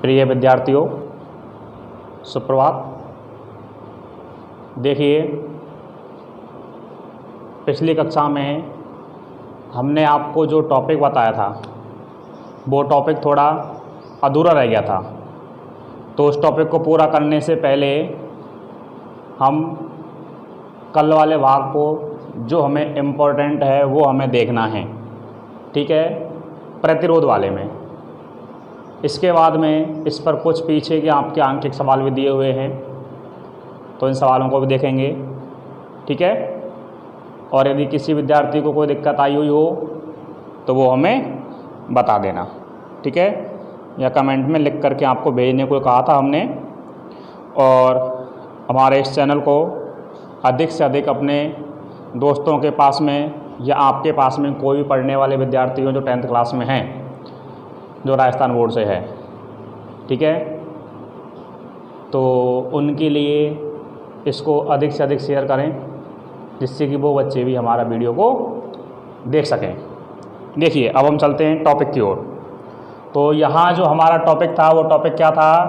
प्रिय विद्यार्थियों, सुप्रभात। देखिए, पिछली कक्षा में हमने आपको जो टॉपिक बताया था वो टॉपिक थोड़ा अधूरा रह गया था। तो उस टॉपिक को पूरा करने से पहले हम कल वाले भाग को जो हमें इम्पोर्टेंट है वो हमें देखना है, ठीक है, प्रतिरोध वाले में। इसके बाद में इस पर कुछ पीछे के आपके आंकिक सवाल भी दिए हुए हैं, तो इन सवालों को भी देखेंगे, ठीक है। और यदि किसी विद्यार्थी को कोई दिक्कत आई हुई हो तो वो हमें बता देना, ठीक है, या कमेंट में लिख करके आपको भेजने को कहा था हमने। और हमारे इस चैनल को अधिक से अधिक अपने दोस्तों के पास में या आपके पास में कोई भी पढ़ने वाले विद्यार्थी हो जो 10th क्लास में हैं, जो राजस्थान बोर्ड से है, ठीक है, तो उनके लिए इसको अधिक से अधिक शेयर करें जिससे कि वो बच्चे भी हमारा वीडियो को देख सकें। देखिए, अब हम चलते हैं टॉपिक की ओर। तो यहाँ जो हमारा टॉपिक था वो टॉपिक क्या था?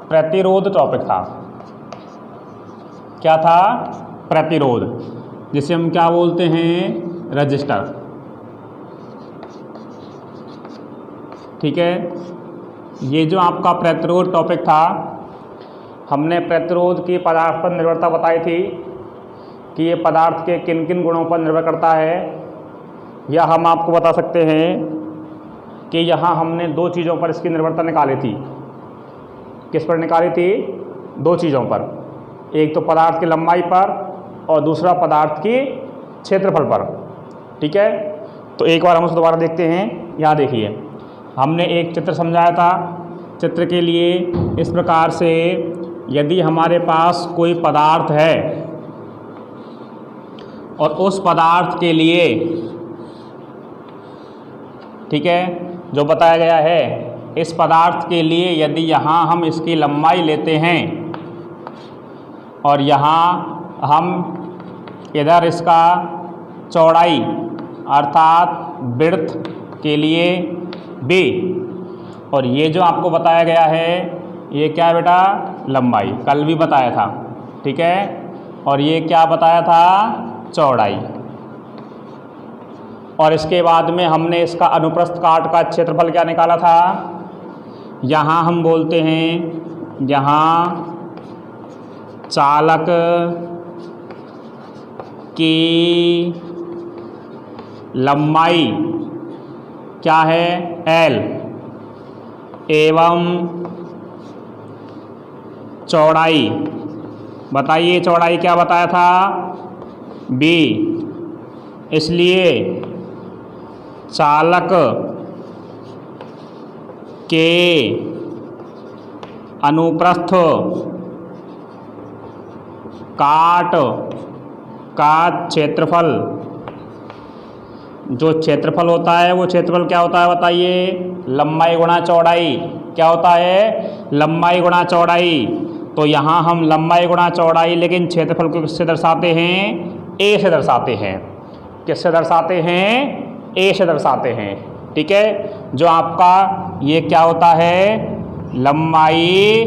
प्रतिरोध टॉपिक था। क्या था? प्रतिरोध, जिसे हम क्या बोलते हैं? रजिस्टर, ठीक है। ये जो आपका प्रतिरोध टॉपिक था, हमने प्रतिरोध की पदार्थ पर निर्भरता बताई थी कि ये पदार्थ के किन किन गुणों पर निर्भर करता है। या हम आपको बता सकते हैं कि यहाँ हमने दो चीज़ों पर इसकी निर्भरता निकाली थी। किस पर निकाली थी? दो चीज़ों पर, एक तो पदार्थ की लंबाई पर और दूसरा पदार्थ की क्षेत्रफल पर, ठीक है। तो एक बार हम उसको दोबारा देखते हैं। यहाँ देखिए, हमने एक चित्र समझाया था। चित्र के लिए इस प्रकार से, यदि हमारे पास कोई पदार्थ है और उस पदार्थ के लिए, ठीक है, जो बताया गया है, इस पदार्थ के लिए यदि यहाँ हम इसकी लंबाई लेते हैं और यहाँ हम इधर इसका चौड़ाई अर्थात विड्थ के लिए b, और ये जो आपको बताया गया है ये क्या है बेटा? लंबाई, कल भी बताया था, ठीक है। और ये क्या बताया था? चौड़ाई। और इसके बाद में हमने इसका अनुप्रस्थ काट का क्षेत्रफल क्या निकाला था? यहाँ हम बोलते हैं, यहाँ चालक की लंबाई क्या है? L, एवं चौड़ाई, बताइए चौड़ाई क्या बताया था? B। इसलिए चालक के अनुप्रस्थ काट का क्षेत्रफल, जो क्षेत्रफल होता है वो क्षेत्रफल क्या होता है बताइए? लंबाई गुणा चौड़ाई। क्या होता है? लंबाई गुणा चौड़ाई। तो यहाँ हम लंबाई गुणा चौड़ाई, लेकिन क्षेत्रफल को किससे दर्शाते हैं? ए से दर्शाते हैं। किससे दर्शाते हैं? ए से दर्शाते हैं, ठीक है। जो आपका ये क्या होता है? लंबाई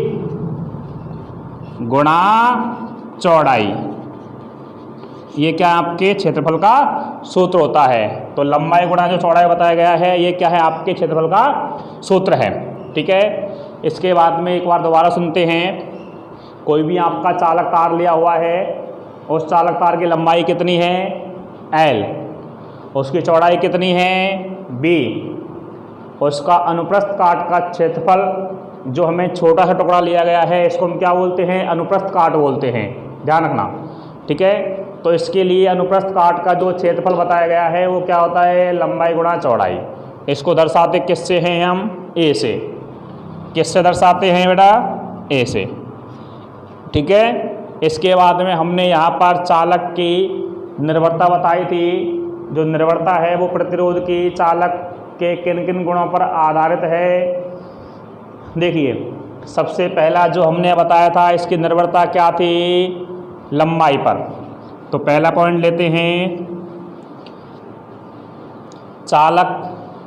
गुणा चौड़ाई, ये क्या आपके क्षेत्रफल का सूत्र होता है। तो लंबाई गुणा जो चौड़ाई बताया गया है ये क्या है? आपके क्षेत्रफल का सूत्र है, ठीक है। इसके बाद में एक बार दोबारा सुनते हैं। कोई भी आपका चालक तार लिया हुआ है, उस चालक तार की लंबाई कितनी है? L, उसकी चौड़ाई कितनी है? B, उसका अनुप्रस्थ काट का क्षेत्रफल जो हमें छोटा सा टुकड़ा लिया गया है इसको हम क्या बोलते हैं? अनुप्रस्थ काट बोलते हैं, ध्यान रखना, ठीक है। तो इसके लिए अनुप्रस्थ काट का जो क्षेत्रफल बताया गया है वो क्या होता है? लंबाई गुणा चौड़ाई। इसको दर्शाते किससे हैं हम? A से। किससे दर्शाते हैं बेटा? A से, ठीक है। इसके बाद में हमने यहाँ पर चालक की निर्भरता बताई थी। जो निर्भरता है वो प्रतिरोध की चालक के किन किन गुणों पर आधारित है। देखिए, सबसे पहला जो हमने बताया था इसकी निर्भरता क्या थी? लंबाई पर। तो पहला पॉइंट लेते हैं, चालक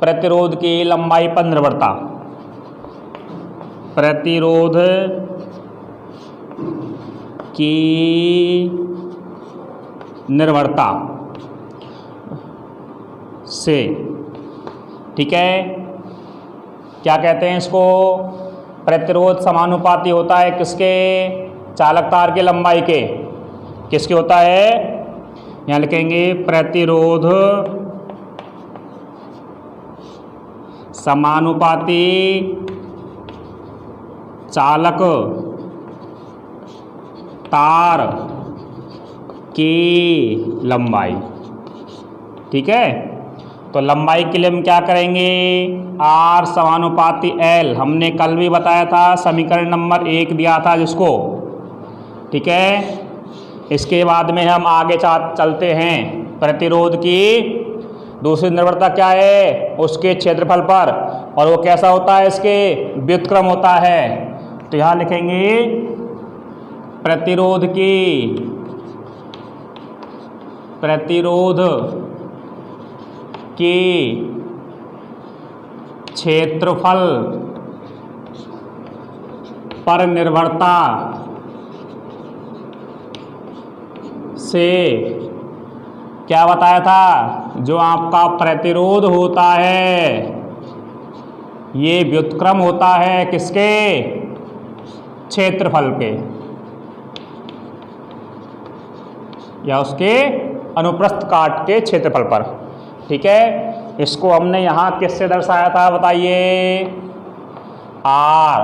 प्रतिरोध की लंबाई पर निर्भरता। प्रतिरोध की निर्भरता से, ठीक है। क्या कहते हैं इसको? प्रतिरोध समानुपाती होता है किसके? चालक तार की लंबाई के। किसके होता है? यहाँ लिखेंगे प्रतिरोध समानुपाती चालक तार की लंबाई, ठीक है। तो लंबाई के लिए हम क्या करेंगे? R समानुपाती L, हमने कल भी बताया था, समीकरण नंबर 1 दिया था जिसको, ठीक है। इसके बाद में हम आगे चलते हैं। प्रतिरोध की दूसरी निर्भरता क्या है? उसके क्षेत्रफल पर, और वो कैसा होता है? इसके व्युत्क्रम होता है। तो यहाँ लिखेंगे प्रतिरोध की क्षेत्रफल पर निर्भरता से क्या बताया था? जो आपका प्रतिरोध होता है ये व्युत्क्रम होता है किसके? क्षेत्रफल के, या उसके अनुप्रस्थ काट के क्षेत्रफल पर, ठीक है। इसको हमने यहाँ किससे दर्शाया था बताइए? R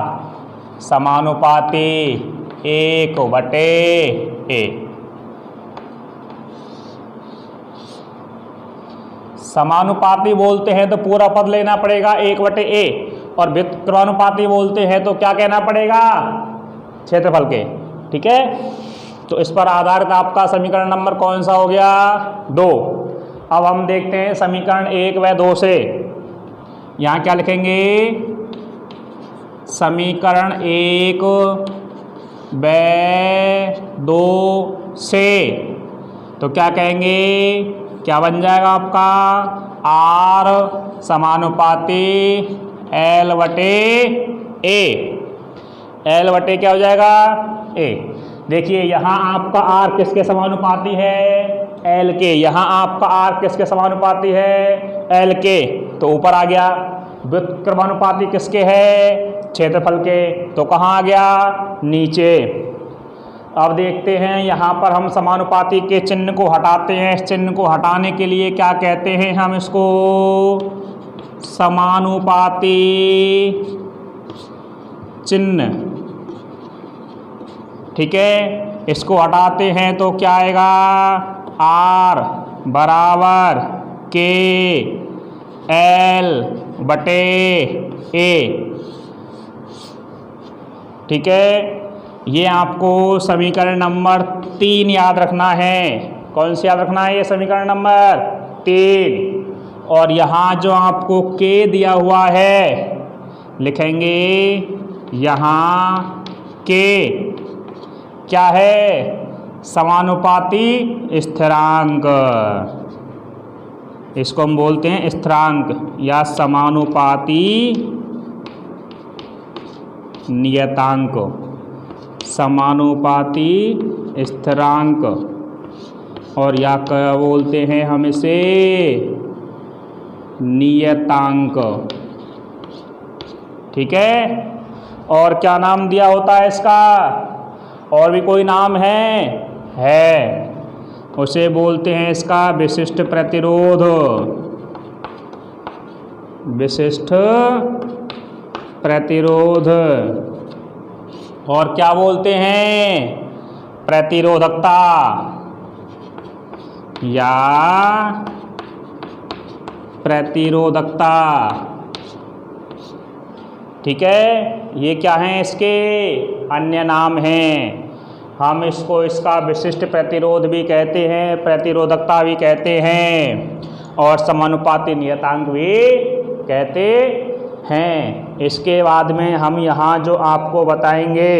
समानुपाती 1/A। समानुपाती बोलते हैं तो पूरा पद लेना पड़ेगा 1/A, और व्युत्क्रमानुपाती बोलते हैं तो क्या कहना पड़ेगा? क्षेत्रफल के, ठीक है। तो इस पर आधारित आपका समीकरण नंबर कौन सा हो गया? 2। अब हम देखते हैं समीकरण 1 व 2 से। यहाँ क्या लिखेंगे? समीकरण 1 व 2 से तो क्या कहेंगे? क्या बन जाएगा आपका? R समानुपाती L/A। L/A क्या हो जाएगा? A। देखिए यहाँ आपका R किसके समानुपाती है? L के। यहाँ आपका R किसके समानुपाती है? L के। तो ऊपर आ गया। व्युत्क्रमानुपाती किसके है? क्षेत्रफल के। तो कहाँ आ गया? नीचे। अब देखते हैं यहाँ पर हम समानुपाती के चिन्ह को हटाते हैं। इस चिन्ह को हटाने के लिए क्या कहते हैं हम इसको? समानुपाती चिन्ह, ठीक है। इसको हटाते हैं तो क्या आएगा? R बराबर K L/A, ठीक है। ये आपको समीकरण नंबर 3 याद रखना है। कौन सी याद रखना है? ये समीकरण नंबर 3। और यहाँ जो आपको K दिया हुआ है लिखेंगे यहाँ K क्या है? समानुपाती स्थिरांक। इसको हम बोलते हैं स्थिरांक या समानुपाती नियतांक। समानुपाती स्थिरांक, और या क्या बोलते हैं हम इसे? नियतांक, ठीक है। और क्या नाम दिया होता है इसका? और भी कोई नाम है, उसे बोलते हैं इसका विशिष्ट प्रतिरोध। विशिष्ट प्रतिरोध। और क्या बोलते हैं? प्रतिरोधकता या प्रतिरोधकता, ठीक है। ये क्या हैं? इसके अन्य नाम हैं। हम इसको इसका विशिष्ट प्रतिरोध भी कहते हैं, प्रतिरोधकता भी कहते हैं, और समानुपाती नियतांक भी कहते हैं। इसके बाद में हम यहाँ जो आपको बताएंगे,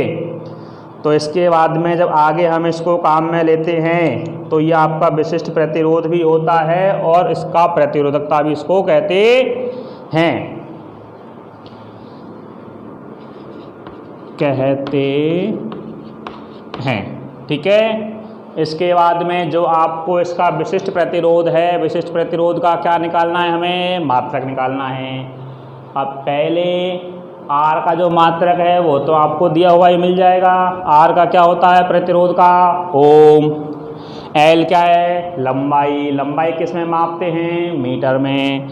तो इसके बाद में जब आगे हम इसको काम में लेते हैं तो ये आपका विशिष्ट प्रतिरोध भी होता है और इसका प्रतिरोधकता भी इसको कहते हैं। कहते हैं। ठीक है, इसके बाद में जो आपको इसका विशिष्ट प्रतिरोध है, विशिष्ट प्रतिरोध का क्या निकालना है, हमें मात्रक निकालना है। अब पहले R का जो मात्रक है वो तो आपको दिया हुआ ही मिल जाएगा। R का क्या होता है प्रतिरोध का, ओम। L क्या है, लंबाई। लंबाई किस में मापते हैं, मीटर में।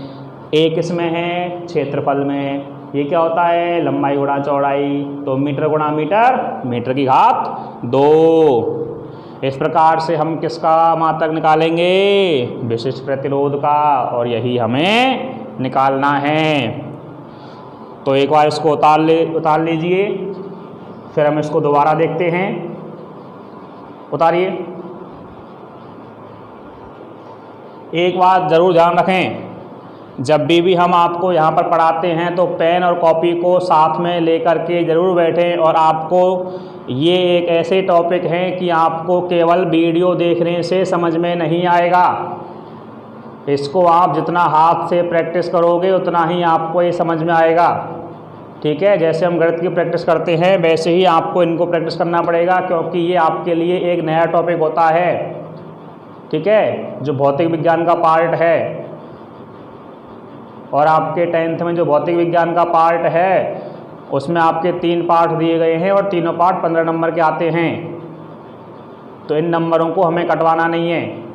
A किस में है, क्षेत्रफल में। ये क्या होता है, लंबाई गुणा चौड़ाई, तो मीटर गुणा मीटर, मीटर की घात 2। इस प्रकार से हम किसका मात्रक निकालेंगे, विशिष्ट प्रतिरोध का, और यही हमें निकालना है। तो एक बार इसको उतार लीजिए, फिर हम इसको दोबारा देखते हैं। उतारिए। एक बात ज़रूर ध्यान रखें, जब भी हम आपको यहाँ पर पढ़ाते हैं तो पेन और कॉपी को साथ में लेकर के ज़रूर बैठें। और आपको ये एक ऐसे टॉपिक हैं कि आपको केवल वीडियो देखने से समझ में नहीं आएगा। इसको आप जितना हाथ से प्रैक्टिस करोगे उतना ही आपको ये समझ में आएगा। ठीक है, जैसे हम गणित की प्रैक्टिस करते हैं वैसे ही आपको इनको प्रैक्टिस करना पड़ेगा, क्योंकि ये आपके लिए एक नया टॉपिक होता है। ठीक है, जो भौतिक विज्ञान का पार्ट है, और आपके 10th में जो भौतिक विज्ञान का पार्ट है उसमें आपके 3 पार्ट दिए गए हैं, और तीनों पार्ट 15 नंबर के आते हैं। तो इन नंबरों को हमें कटवाना नहीं है,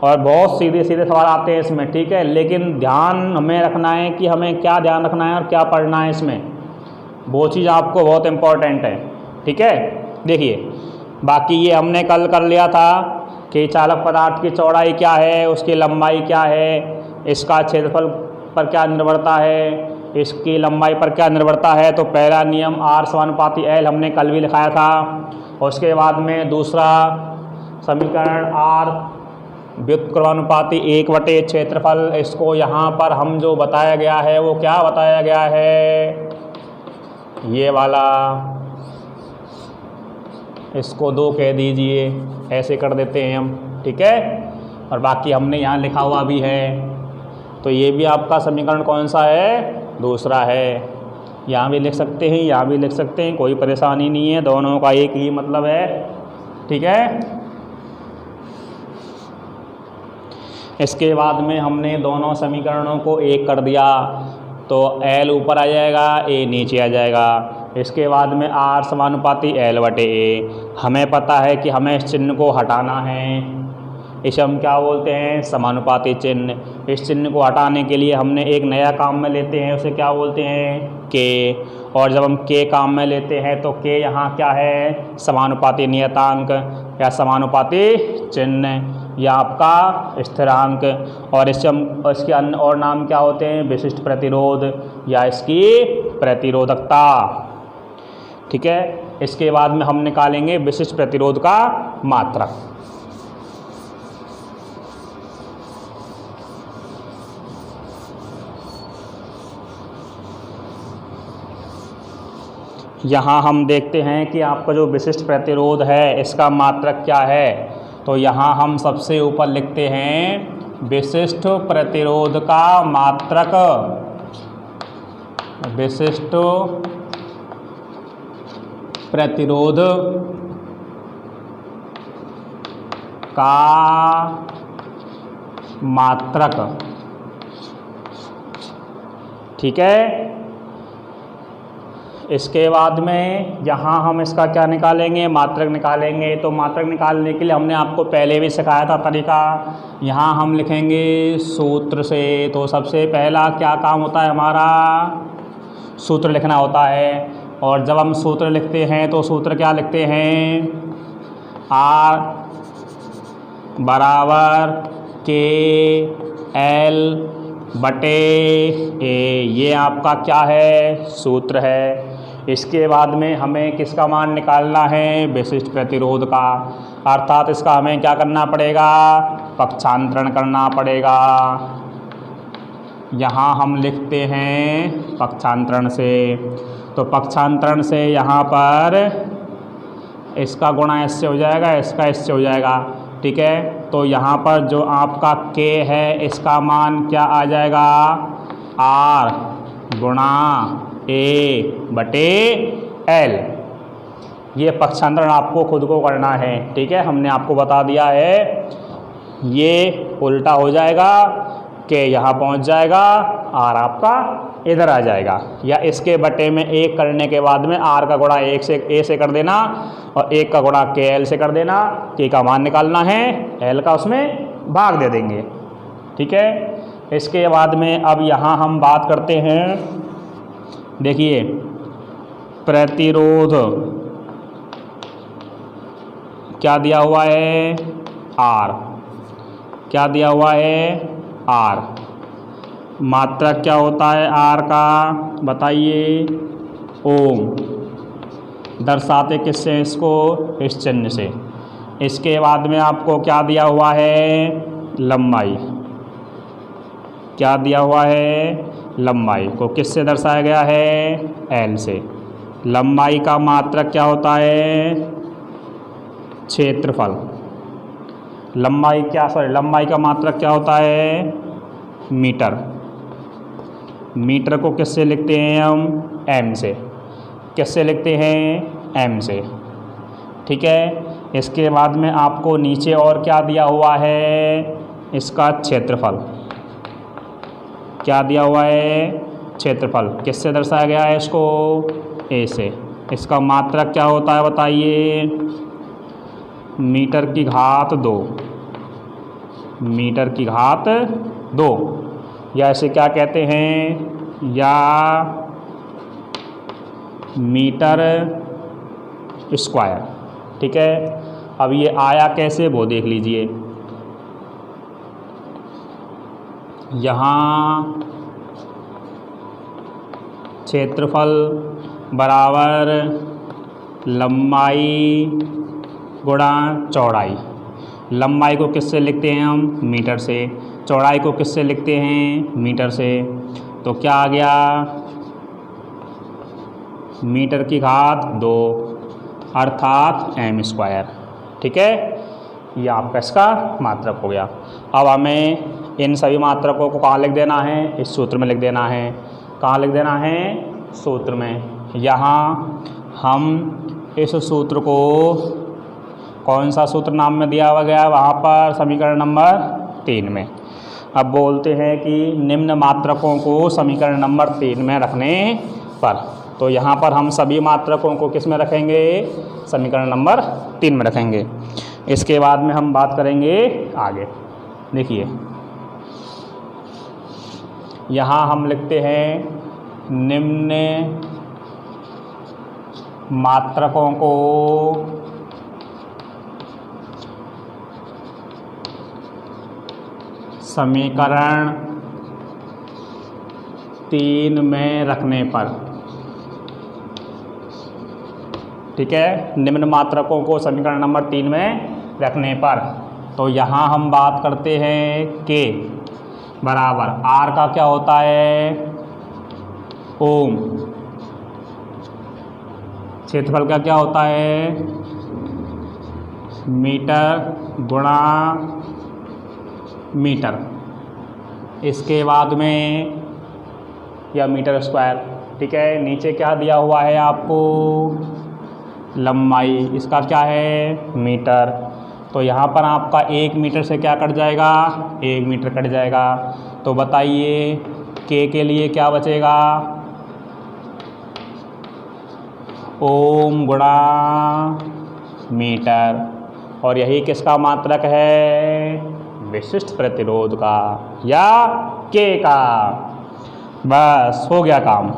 और बहुत सीधे सीधे सवाल आते हैं इसमें। ठीक है, लेकिन ध्यान हमें रखना है कि हमें क्या ध्यान रखना है और क्या पढ़ना है इसमें, वो चीज़ आपको बहुत इम्पोर्टेंट है। ठीक है, देखिए बाकी ये हमने कल कर लिया था कि चालक पदार्थ की चौड़ाई क्या है, उसकी लंबाई क्या है, इसका क्षेत्रफल पर क्या निर्भरता है, इसकी लंबाई पर क्या निर्भरता है। तो पहला नियम R समानुपाती L हमने कल भी लिखाया था। और उसके बाद में दूसरा समीकरण R व्युत्क्रमानुपाती 1/, क्षेत्रफल। इसको यहाँ पर हम जो बताया गया है वो क्या बताया गया है, ये वाला, इसको 2 कह दीजिए, ऐसे कर देते हैं हम। ठीक है, और बाकी हमने यहाँ लिखा हुआ भी है। तो ये भी आपका समीकरण कौन सा है, दूसरा है। यहाँ भी लिख सकते हैं, यहाँ भी लिख सकते हैं, कोई परेशानी नहीं है, दोनों का एक ही मतलब है। ठीक है, इसके बाद में हमने दोनों समीकरणों को एक कर दिया, तो L ऊपर आ जाएगा, A नीचे आ जाएगा। इसके बाद में R समानुपाती L/A। हमें पता है कि हमें इस चिन्ह को हटाना है, इसे हम क्या बोलते हैं, समानुपाती चिन्ह। इस चिन्ह को हटाने के लिए हमने एक नया काम में लेते हैं, उसे क्या बोलते हैं, K। और जब हम K काम में लेते हैं तो K यहाँ क्या है, समानुपाती नियतांक या समानुपाती चिन्ह, या आपका स्थिरांक। और इससे हम इसके अन्य और नाम क्या होते हैं, विशिष्ट प्रतिरोध या इसकी प्रतिरोधकता। ठीक है, इसके बाद में हम निकालेंगे विशिष्ट प्रतिरोध का मात्रक। यहाँ हम देखते हैं कि आपका जो विशिष्ट प्रतिरोध है इसका मात्रक क्या है। तो यहाँ हम सबसे ऊपर लिखते हैं विशिष्ट प्रतिरोध का मात्रक। विशिष्ट प्रतिरोध का मात्रक। ठीक है, इसके बाद में यहाँ हम इसका क्या निकालेंगे, मात्रक निकालेंगे। तो मात्रक निकालने के लिए हमने आपको पहले भी सिखाया था तरीका। यहाँ हम लिखेंगे सूत्र से। तो सबसे पहला क्या काम होता है हमारा, सूत्र लिखना होता है। और जब हम सूत्र लिखते हैं तो सूत्र क्या लिखते हैं, R बराबर KL/A। ये आपका क्या है, सूत्र है। इसके बाद में हमें किसका मान निकालना है, विशिष्ट प्रतिरोध का। अर्थात इसका हमें क्या करना पड़ेगा, पक्षांतरण करना पड़ेगा। यहाँ हम लिखते हैं पक्षांतरण से। तो पक्षांतरण से यहाँ पर इसका गुणा इससे हो जाएगा, इसका इससे हो जाएगा। ठीक है, तो यहाँ पर जो आपका K है इसका मान क्या आ जाएगा, R गुणा A/A। L। ये पक्षांतरण आपको खुद को करना है, ठीक है। हमने आपको बता दिया है, ये उल्टा हो जाएगा कि यहाँ पहुँच जाएगा, R आपका इधर आ जाएगा, या इसके बटे में 1 करने के बाद में R का गुणा 1 से A से कर देना और 1 का गुणा KL से कर देना। K का मान निकालना है, L का उसमें भाग दे देंगे, ठीक है। इसके बाद में अब यहाँ हम बात करते हैं, देखिए प्रतिरोध क्या दिया हुआ है, R। क्या दिया हुआ है, R। मात्रक क्या होता है R का, बताइए, ओम। दर्शाते किससे इसको, इस चिन्ह से। इसके बाद में आपको क्या दिया हुआ है, लंबाई। क्या दिया हुआ है, लंबाई को किससे दर्शाया गया है, L से। लंबाई का मात्रक क्या होता है, क्षेत्रफल। लंबाई का मात्रक क्या होता है, मीटर। मीटर को किससे लिखते हैं हम, M से। किससे लिखते हैं, M से, ठीक है। इसके बाद में आपको नीचे और क्या दिया हुआ है, इसका क्षेत्रफल। क्या दिया हुआ है, क्षेत्रफल। किससे दर्शाया गया है इसको, A से। इसका मात्रक क्या होता है बताइए, मीटर की घात 2। मीटर की घात 2, या इसे क्या कहते हैं, या मीटर स्क्वायर, ठीक है। अब ये आया कैसे वो देख लीजिए। यहाँ क्षेत्रफल बराबर लंबाई गुणा चौड़ाई। लंबाई को किससे लिखते हैं हम, मीटर से। चौड़ाई को किससे लिखते हैं, मीटर से। तो क्या आ गया, मीटर की घात 2 अर्थात M स्क्वायर, ठीक है। ये आपका इसका मात्रक हो गया। अब हमें इन सभी मात्रकों को कहाँ लिख देना है, इस सूत्र में लिख देना है। कहाँ लिख देना है, सूत्र में। यहाँ हम इस सूत्र को कौन सा सूत्र नाम में दिया हुआ गया है, वहाँ पर समीकरण नंबर 3 में। अब बोलते हैं कि निम्न मात्रकों को समीकरण नंबर 3 में रखने पर, तो यहाँ पर हम सभी मात्रकों को किस में रखेंगे, समीकरण नंबर 3 में रखेंगे। इसके बाद में हम बात करेंगे आगे। देखिए यहाँ हम लिखते हैं निम्न मात्रकों को समीकरण 3 में रखने पर, ठीक है। निम्न मात्रकों को समीकरण नंबर 3 में रखने पर, तो यहाँ हम बात करते हैं K बराबर R का क्या होता है, ओम। क्षेत्रफल का क्या होता है, मीटर गुणा मीटर। इसके बाद में या मीटर स्क्वायर, ठीक है। नीचे क्या दिया हुआ है आपको, लंबाई। इसका क्या है, मीटर। तो यहाँ पर आपका 1 मीटर से क्या कट जाएगा, 1 मीटर कट जाएगा। तो बताइए K के लिए क्या बचेगा, ओम गुणा मीटर। और यही किसका मात्रक है, विशिष्ट प्रतिरोध का या K का। बस हो गया काम।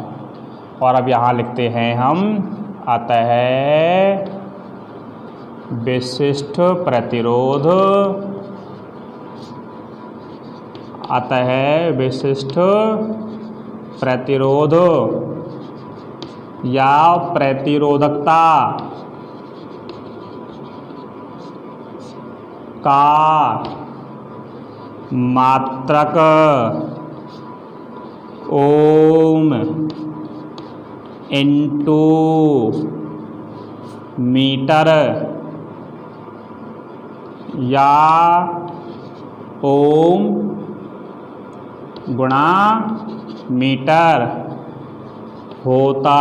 और अब यहाँ लिखते हैं हम, अतः विशिष्ट प्रतिरोध, अतः विशिष्ट प्रतिरोध या प्रतिरोधकता का मात्रक ओम इंटू मीटर या ओम गुणा मीटर होता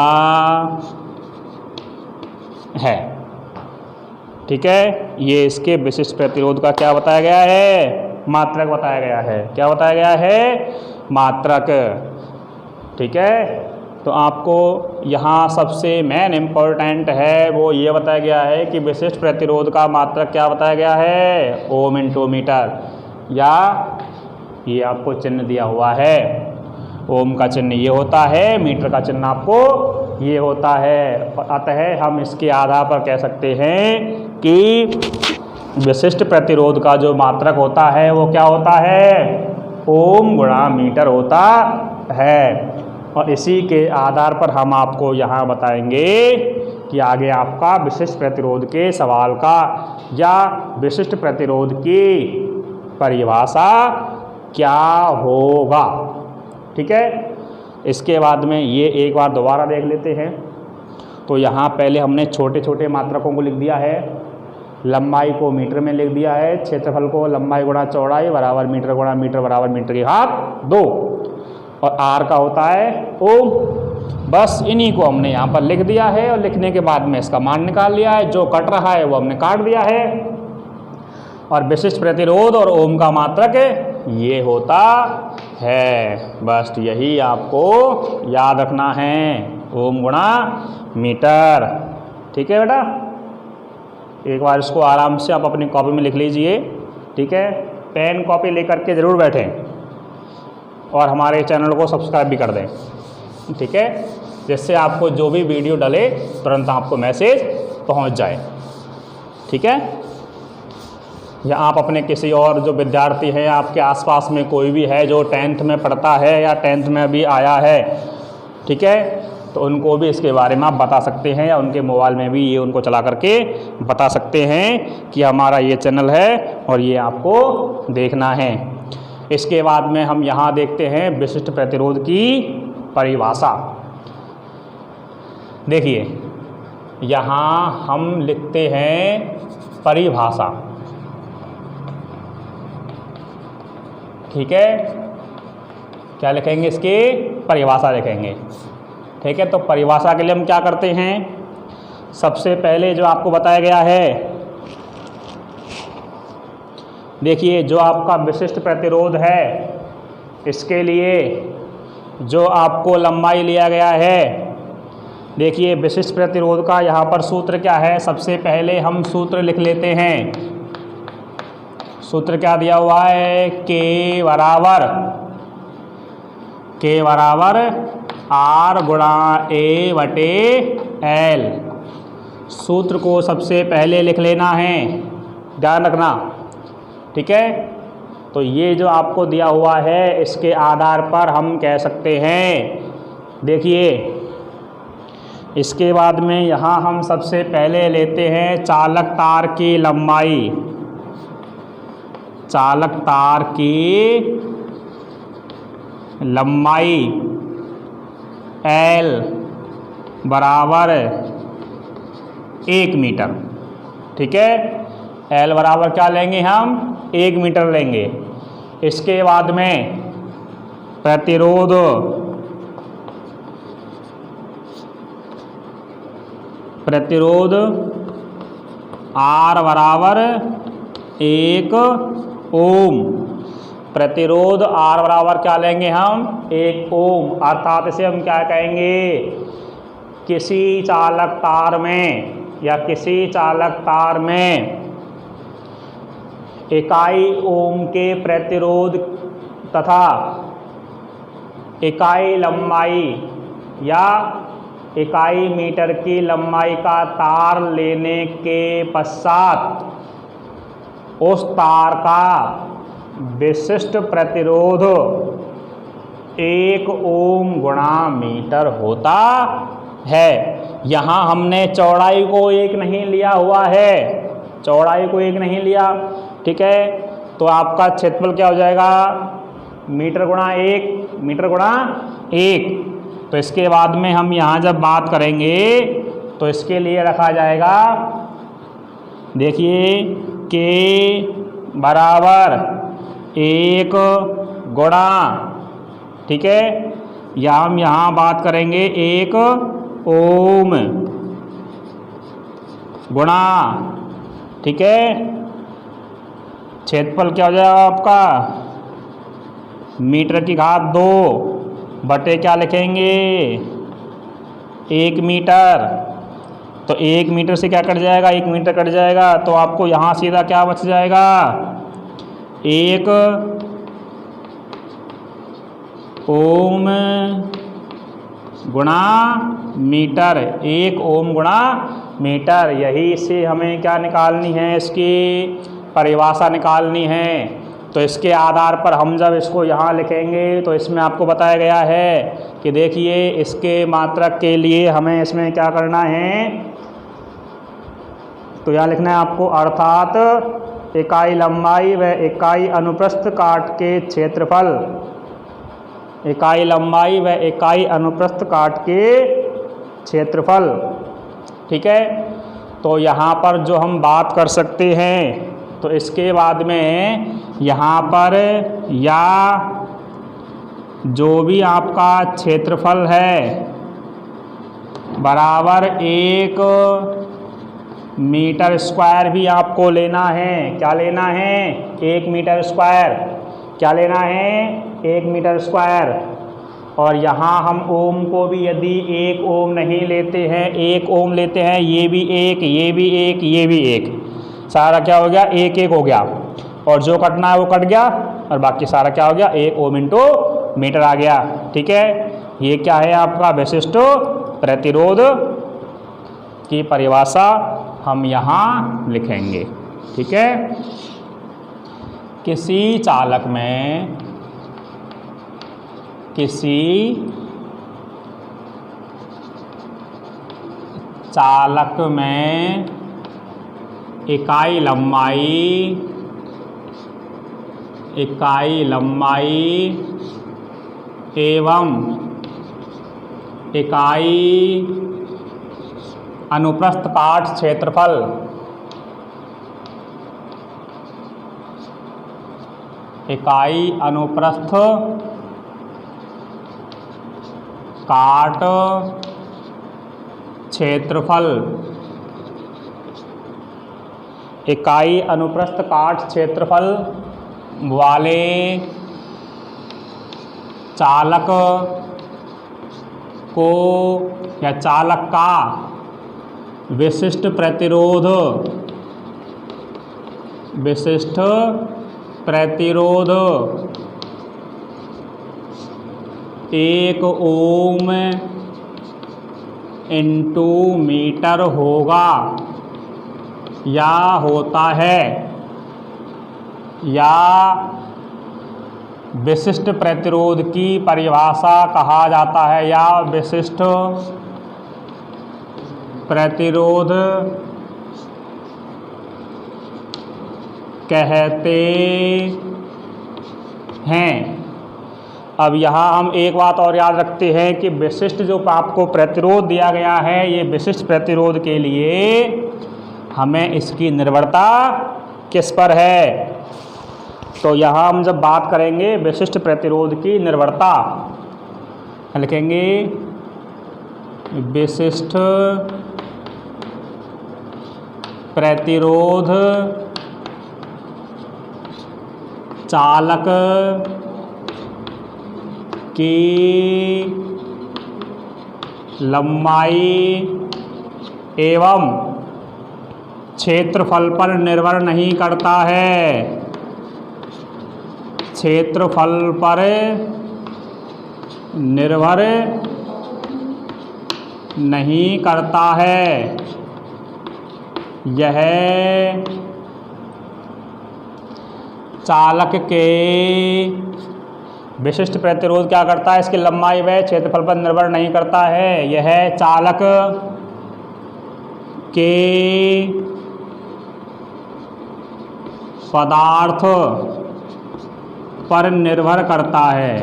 है। ठीक है, ये इसके विशिष्ट प्रतिरोध का क्या बताया गया है, मात्रक बताया गया है। क्या बताया गया है, मात्रक। ठीक है, तो आपको यहाँ सबसे मेन इम्पोर्टेंट है वो ये बताया गया है कि विशिष्ट प्रतिरोध का मात्रक क्या बताया गया है, ओम इंटू मीटर, या ये आपको चिन्ह दिया हुआ है। ओम का चिन्ह ये होता है, मीटर का चिन्ह आपको ये होता है। अतः हम इसके आधार पर कह सकते हैं कि विशिष्ट प्रतिरोध का जो मात्रक होता है वो क्या होता है, ओम गुणा मीटर होता है। और इसी के आधार पर हम आपको यहाँ बताएंगे कि आगे आपका विशिष्ट प्रतिरोध के सवाल का या विशिष्ट प्रतिरोध की परिभाषा क्या होगा। ठीक है, इसके बाद में ये एक बार दोबारा देख लेते हैं। तो यहाँ पहले हमने छोटे छोटे मात्रकों को लिख दिया है, लंबाई को मीटर में लिख दिया है, क्षेत्रफल को लंबाई गुणा चौड़ाई बराबर मीटर गुणा मीटर बराबर मीटर की घात 2, और आर का होता है ओम। बस इन्हीं को हमने यहाँ पर लिख दिया है, और लिखने के बाद में इसका मान निकाल लिया है। जो कट रहा है वो हमने काट दिया है, और विशिष्ट प्रतिरोध और ओम का मात्रक ये होता है। बस यही आपको याद रखना है, ओम गुणा मीटर। ठीक है बेटा, एक बार इसको आराम से आप अपनी कॉपी में लिख लीजिए। ठीक है, पेन कॉपी लेकर के ज़रूर बैठें, और हमारे चैनल को सब्सक्राइब भी कर दें। ठीक है, जिससे आपको जो भी वीडियो डले तुरंत आपको मैसेज पहुंच जाए। ठीक है, या आप अपने किसी और जो विद्यार्थी हैं, आपके आसपास में कोई भी है जो 10th में पढ़ता है या 10th में अभी आया है, ठीक है, तो उनको भी इसके बारे में आप बता सकते हैं, या उनके मोबाइल में भी ये उनको चला करके बता सकते हैं कि हमारा ये चैनल है और ये आपको देखना है। इसके बाद में हम यहाँ देखते हैं विशिष्ट प्रतिरोध की परिभाषा। देखिए, यहाँ हम लिखते हैं परिभाषा। ठीक है, क्या लिखेंगे, इसकी परिभाषा लिखेंगे। ठीक है, तो परिभाषा के लिए हम क्या करते हैं, सबसे पहले जो आपको बताया गया है, देखिए जो आपका विशिष्ट प्रतिरोध है, इसके लिए जो आपको लंबाई लिया गया है, देखिए विशिष्ट प्रतिरोध का यहाँ पर सूत्र क्या है, सबसे पहले हम सूत्र लिख लेते हैं। सूत्र क्या दिया हुआ है, के बराबर आर गुणा ए बटे एल। सूत्र को सबसे पहले लिख लेना है, ध्यान रखना। ठीक है, तो ये जो आपको दिया हुआ है इसके आधार पर हम कह सकते हैं, देखिए इसके बाद में यहाँ हम सबसे पहले लेते हैं चालक तार की लंबाई। चालक तार की लंबाई L बराबर 1 मीटर। ठीक है, L बराबर क्या लेंगे हम, 1 मीटर लेंगे। इसके बाद में प्रतिरोध R बराबर 1 ओम। प्रतिरोध R बराबर क्या लेंगे हम, 1 ओम। अर्थात इसे हम क्या कहेंगे, किसी चालक तार में या किसी चालक तार में इकाई ओम के प्रतिरोध तथा इकाई लंबाई या इकाई मीटर की लंबाई का तार लेने के पश्चात उस तार का विशिष्ट प्रतिरोध 1 ओम गुणा मीटर होता है। यहाँ हमने चौड़ाई को 1 नहीं लिया हुआ है, चौड़ाई को 1 नहीं लिया। ठीक है, तो आपका क्षेत्रफल क्या हो जाएगा, मीटर गुणा 1, मीटर गुणा 1। तो इसके बाद में हम यहाँ जब बात करेंगे तो इसके लिए रखा जाएगा, देखिए के बराबर 1 गुणा, ठीक है, या हम यहाँ बात करेंगे 1 ओम। गुणा, ठीक है, क्षेत्रफल क्या हो जाएगा आपका, मीटर की घात 2 बटे क्या लिखेंगे, 1 मीटर। तो 1 मीटर से क्या कट जाएगा, 1 मीटर कट जाएगा, तो आपको यहाँ सीधा क्या बच जाएगा, 1 ओम गुणा मीटर, 1 ओम गुणा मीटर। यही से हमें क्या निकालनी है, इसकी परिभाषा निकालनी है। तो इसके आधार पर हम जब इसको यहाँ लिखेंगे तो इसमें आपको बताया गया है कि देखिए इसके मात्रक के लिए हमें इसमें क्या करना है, तो यहाँ लिखना है आपको, अर्थात इकाई लंबाई व इकाई अनुप्रस्थ काट के क्षेत्रफल, इकाई लंबाई व इकाई अनुप्रस्थ काट के क्षेत्रफल, ठीक है। तो यहाँ पर जो हम बात कर सकते हैं, तो इसके बाद में यहाँ पर या जो भी आपका क्षेत्रफल है बराबर 1 मीटर स्क्वायर भी आपको लेना है। क्या लेना है, 1 मीटर स्क्वायर। क्या लेना है, 1 मीटर स्क्वायर। और यहाँ हम ओम को भी यदि 1 ओम नहीं लेते हैं, 1 ओम लेते हैं, ये भी 1, ये भी 1, ये भी 1, सारा क्या हो गया, 1 1 हो गया। और जो कटना है वो कट गया और बाकी सारा क्या हो गया, 1 ओम इंटू मीटर आ गया, ठीक है। ये क्या है आपका विशिष्ट प्रतिरोध की परिभाषा हम यहाँ लिखेंगे, ठीक है। किसी चालक में, किसी चालक में इकाई लंबाई एवं इकाई अनुप्रस्थ काट क्षेत्रफल, इकाई अनुप्रस्थ काट क्षेत्रफल, इकाई अनुप्रस्थ काट क्षेत्रफल वाले चालक को या चालक का विशिष्ट प्रतिरोध, विशिष्ट प्रतिरोध 1 ओम इंटू मीटर होगा या होता है, या विशिष्ट प्रतिरोध की परिभाषा कहा जाता है, या विशिष्ट प्रतिरोध कहते हैं। अब यहाँ हम एक बात और याद रखते हैं कि विशिष्ट जो आपको प्रतिरोध दिया गया है, ये विशिष्ट प्रतिरोध के लिए हमें इसकी निर्भरता किस पर है। तो यहाँ हम जब बात करेंगे विशिष्ट प्रतिरोध की निर्भरता, लिखेंगे विशिष्ट प्रतिरोध चालक की लंबाई एवं क्षेत्रफल पर निर्भर नहीं करता है, क्षेत्रफल पर निर्भर नहीं करता है। यह चालक के विशिष्ट प्रतिरोध क्या करता है, इसकी लंबाई व क्षेत्रफल पर निर्भर नहीं करता है। यह चालक के पदार्थ पर निर्भर करता है,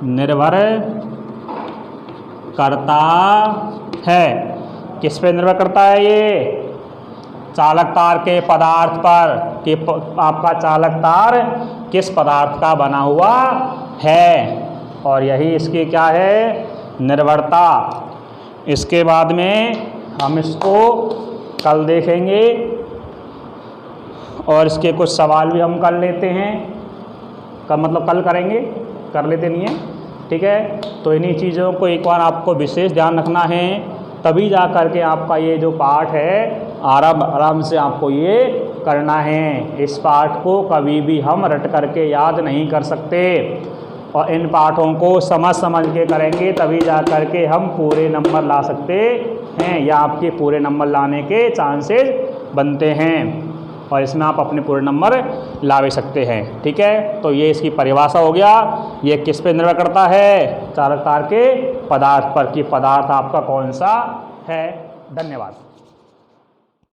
निर्भर करता है। किस पे निर्भर करता है, ये चालक तार के पदार्थ पर, कि आपका चालक तार किस पदार्थ का बना हुआ है, और यही इसकी क्या है, निर्भरता। इसके बाद में हम इसको कल देखेंगे और इसके कुछ सवाल भी हम कर लेते हैं, मतलब कल करेंगे, कर लेते नहीं है, ठीक है। तो इन्हीं चीज़ों को एक बार आपको विशेष ध्यान रखना है, तभी जा कर के आपका ये जो पाठ है आराम से आपको ये करना है। इस पाठ को कभी भी हम रट करके याद नहीं कर सकते और इन पाठों को समझ के करेंगे, तभी जा कर के हम पूरे नंबर ला सकते हैं या आपके पूरे नंबर लाने के चांसेस बनते हैं और इसमें आप अपने पूरे नंबर ला भी सकते हैं, ठीक है। तो ये इसकी परिभाषा हो गया। ये किस पे निर्भर करता है? चालक तार के पदार्थ पर, कि पदार्थ आपका कौन सा है। धन्यवाद।